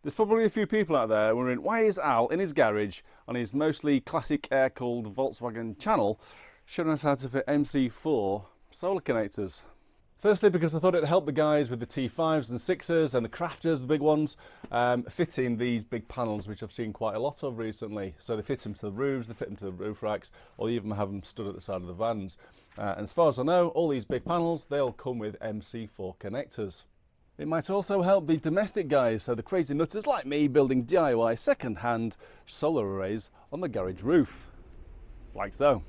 There's probably a few people out there wondering why is Al in his garage on his mostly classic air-cooled Volkswagen channel showing us how to fit MC4 solar connectors. Firstly, because I thought it'd help the guys with the T5s and 6s and the crafters, the big ones, fitting these big panels, which I've seen quite a lot of recently. So they fit them to the roofs, they fit them to the roof racks, or even have them stood at the side of the vans. And as far as I know, all these big panels, they'll come with MC4 connectors. It might also help the domestic guys, so the crazy nutters like me building DIY second-hand solar arrays on the garage roof, like so.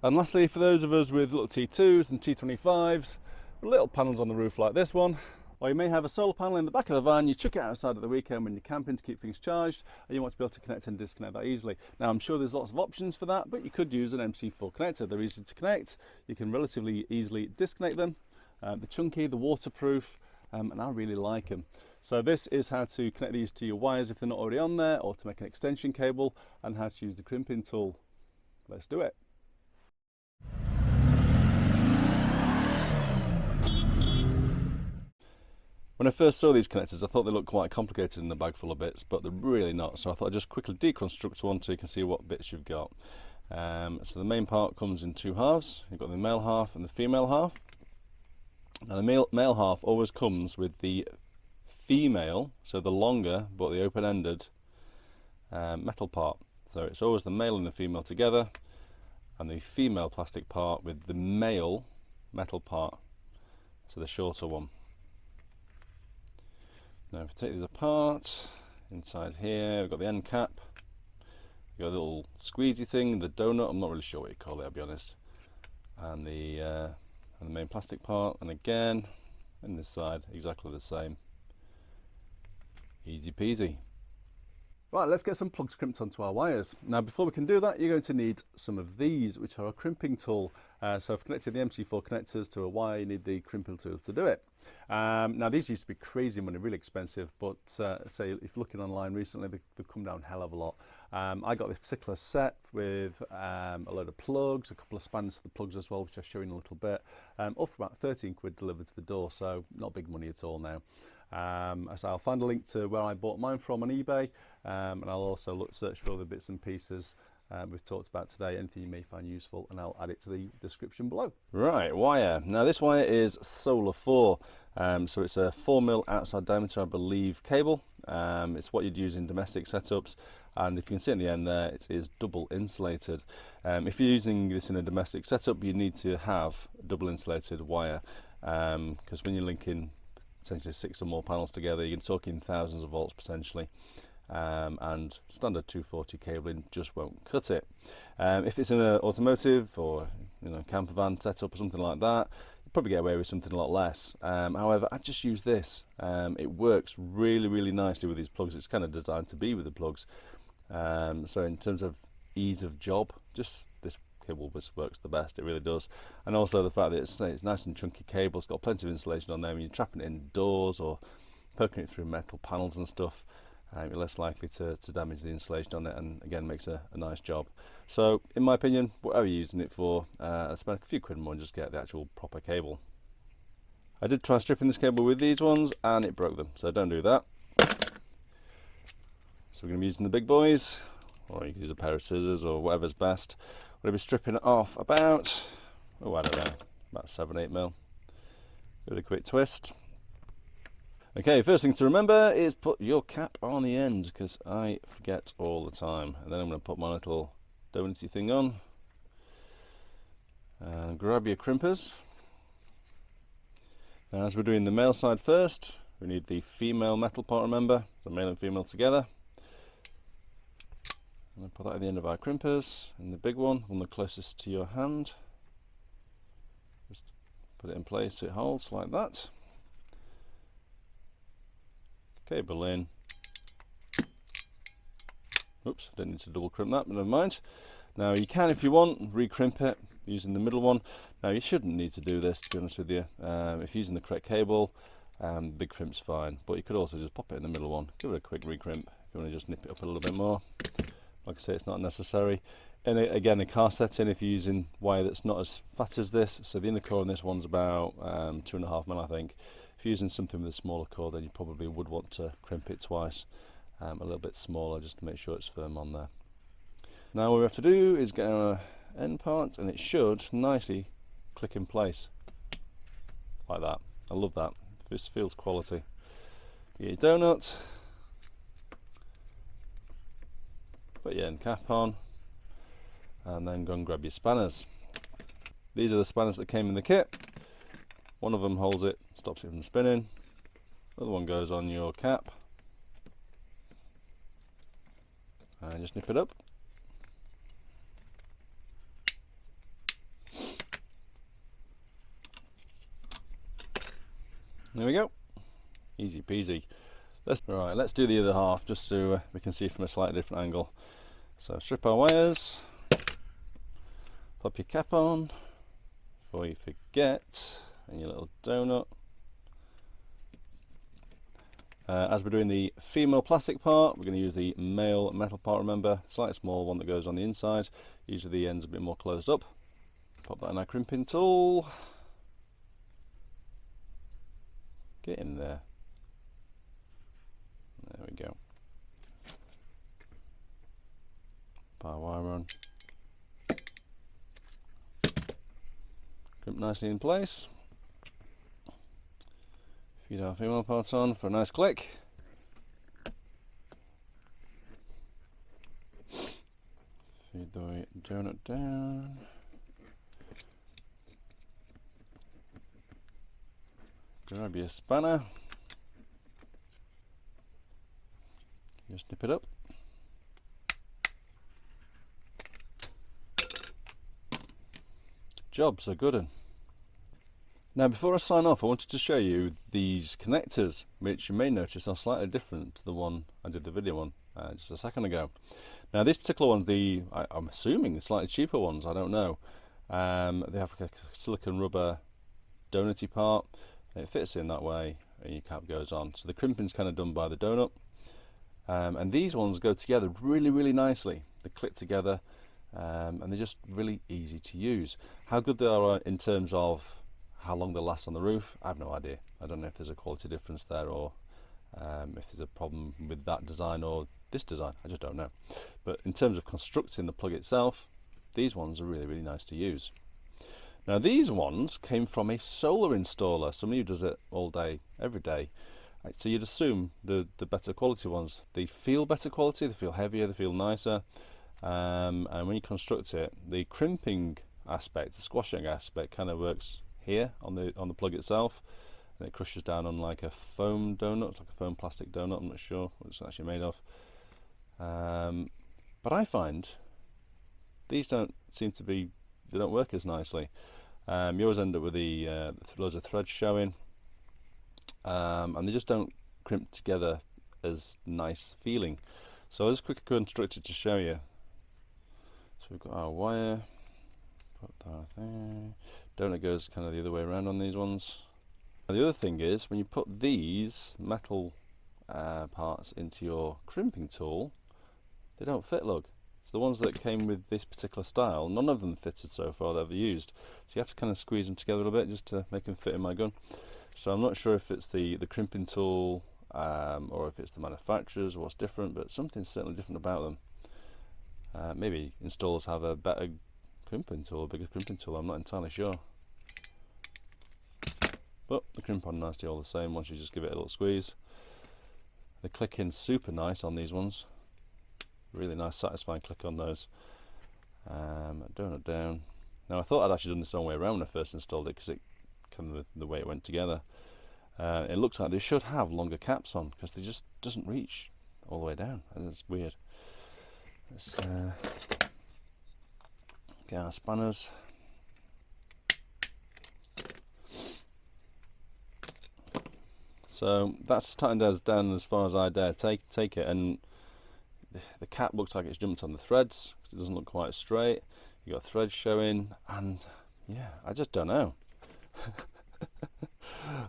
And lastly, for those of us with little T2s and T25s, little panels on the roof like this one, or you may have a solar panel in the back of the van, you chuck it outside at the weekend when you're camping to keep things charged, and you want to be able to connect and disconnect that easily. Now I'm sure there's lots of options for that, but you could use an MC4 connector. They're easy to connect, you can relatively easily disconnect them, they're chunky, they're waterproof, and I really like them. So this is how to connect these to your wires if they're not already on there, or to make an extension cable, and how to use the crimping tool. Let's do it. When I first saw these connectors, I thought they looked quite complicated in a bag full of bits, but they're really not. So I thought I'd just quickly deconstruct one so you can see what bits you've got. So the main part comes in two halves. You've got the male half and the female half. Now the male half always comes with the female, so the longer but the open-ended metal part. So it's always the male and the female together, and the female plastic part with the male metal part, so the shorter one. Now if we take these apart, inside here we've got the end cap, we've got a little squeezy thing, the donut, I'm not really sure what you call it, I'll be honest, and the main plastic part, and again in this side exactly the same. Easy peasy. Right, let's get some plugs crimped onto our wires. Now before we can do that, you're going to need some of these, which are a crimping tool. So for connecting the MC4 connectors to a wire, you need the crimping tool to do it. Now these used to be crazy money, really expensive, but say if you're looking online recently, they've come down a hell of a lot. I got this particular set with a load of plugs, a couple of spanners for the plugs as well, which I'll show you in a little bit, all for about 13 quid delivered to the door, so not big money at all now. So I'll find a link to where I bought mine from on eBay, and I'll also search for all the bits and pieces we've talked about today, anything you may find useful, and I'll add it to the description below. Right, wire. Now this wire is Solar 4, so it's a 4mm outside diameter, I believe, cable. It's what you'd use in domestic setups, and if you can see in the end there, it is double insulated. If you're using this in a domestic setup, you need to have double insulated wire, because when you're linking essentially 6 or more panels together, you're talking thousands of volts potentially, and standard 240 cabling just won't cut it. If it's in an automotive or campervan setup or something like that, you'll probably get away with something a lot less. However, I just use this. It works really nicely with these plugs. It's kind of designed to be with the plugs. So in terms of ease of job, just this cable works the best, it really does. And also the fact that it's nice and chunky cable, it's got plenty of insulation on there. When you're trapping it indoors or poking it through metal panels and stuff, you're less likely to damage the insulation on it, and again makes a nice job. So in my opinion, whatever you're using it for, I spend a few quid more and just get the actual proper cable. I did try stripping this cable with these ones and it broke them, so don't do that. So we're going to be using the big boys, or you can use a pair of scissors or whatever's best. We're going to be stripping it off about, oh I don't know, about 7-8 mil. Give it a quick twist. Okay, first thing to remember is put your cap on the end, because I forget all the time. And then I'm going to put my little donutty thing on. And grab your crimpers. Now as we're doing the male side first, we need the female metal part, remember, so male and female together. And then put that at the end of our crimpers, and the big one the closest to your hand. Just put it in place so it holds like that. Cable in. Oops, don't need to double crimp that, but never mind. Now you can, if you want, recrimp it using the middle one. Now you shouldn't need to do this, to be honest with you. If you're using the correct cable, big crimp's fine, but you could also just pop it in the middle one. Give it a quick recrimp if you want to just nip it up a little bit more. Like I say, it's not necessary. And again, a car setting, if you're using wire that's not as fat as this, so the inner core on this one's about 2.5 mil, I think. If you're using something with a smaller core, then you probably would want to crimp it twice, a little bit smaller, just to make sure it's firm on there. Now what we have to do is get our end part, and it should nicely click in place like that. I love that. This feels quality. Get your donut, put your end cap on, and then go and grab your spanners. These are the spanners that came in the kit. One of them holds it, stops it from spinning. The other one goes on your cap, and just nip it up. There we go, easy peasy. Let's do the other half, just so we can see from a slightly different angle. So strip our wires, pop your cap on before you forget, and your little donut. As we're doing the female plastic part, we're going to use the male metal part, remember, slightly small one that goes on the inside. Usually the end's a bit more closed up. Pop that in our crimping tool. Get in there. There we go. Power wire on. Crimp nicely in place. Feed our female parts on for a nice click. Feed the donut down. Grab your spanner. Just nip it up. Job's a good one. Now before I sign off, I wanted to show you these connectors, which you may notice are slightly different to the one I did the video on just a second ago. Now these particular ones, I'm assuming the slightly cheaper ones, I don't know. They have like a silicone rubber donutty part. It fits in that way and your cap goes on. So the crimping's kind of done by the donut. And these ones go together really nicely. They click together and they're just really easy to use. How good they are in terms of how long they last on the roof, I have no idea. I don't know if there's a quality difference there, or if there's a problem with that design or this design, I just don't know. But in terms of constructing the plug itself, these ones are really nice to use. Now these ones came from a solar installer, somebody who does it all day, every day. So you'd assume the better quality ones, they feel better quality, they feel heavier, they feel nicer. And when you construct it, the crimping aspect, the squashing aspect kind of works here on the plug itself, and it crushes down on like a foam donut, like a foam plastic donut. I'm not sure what it's actually made of. But I find these don't seem to be, they don't work as nicely. You always end up with the loads of threads showing, and they just don't crimp together as nice feeling. So I'll just quickly construct it to show you. So we've got our wire, put that there. Donut goes kind of the other way around on these ones. Now the other thing is, when you put these metal parts into your crimping tool, they don't fit, look. So the ones that came with this particular style, none of them fitted so far that I've used. So you have to kind of squeeze them together a little bit just to make them fit in my gun. So I'm not sure if it's the crimping tool or if it's the manufacturers or what's different, but something's certainly different about them. Maybe installers have a better crimping tool, a bigger crimping tool, I'm not entirely sure. But the crimp on nicely all the same once you just give it a little squeeze. The click in super nice on these ones. Really nice satisfying click on those. Donut down. Now I thought I'd actually done this the wrong way around when I first installed it, because it kind of the way it went together. It looks like they should have longer caps on, because they just doesn't reach all the way down. It's weird. Let's get our spanners. So that's tightened down as far as I dare take it, and the cap looks like it's jumped on the threads. It doesn't look quite straight. You got threads showing, and yeah, I just don't know.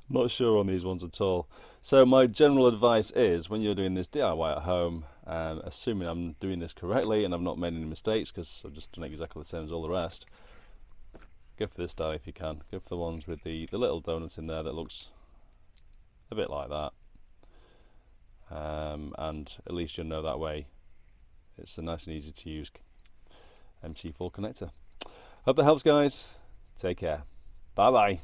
Not sure on these ones at all. So my general advice is, when you're doing this DIY at home, assuming I'm doing this correctly and I've not made any mistakes, because I've just done exactly the same as all the rest, go for this style if you can. Go for the ones with the little donuts in there that looks a bit like that. And at least you'll know that way it's a nice and easy to use MC4 connector. Hope that helps, guys. Take care. Bye bye.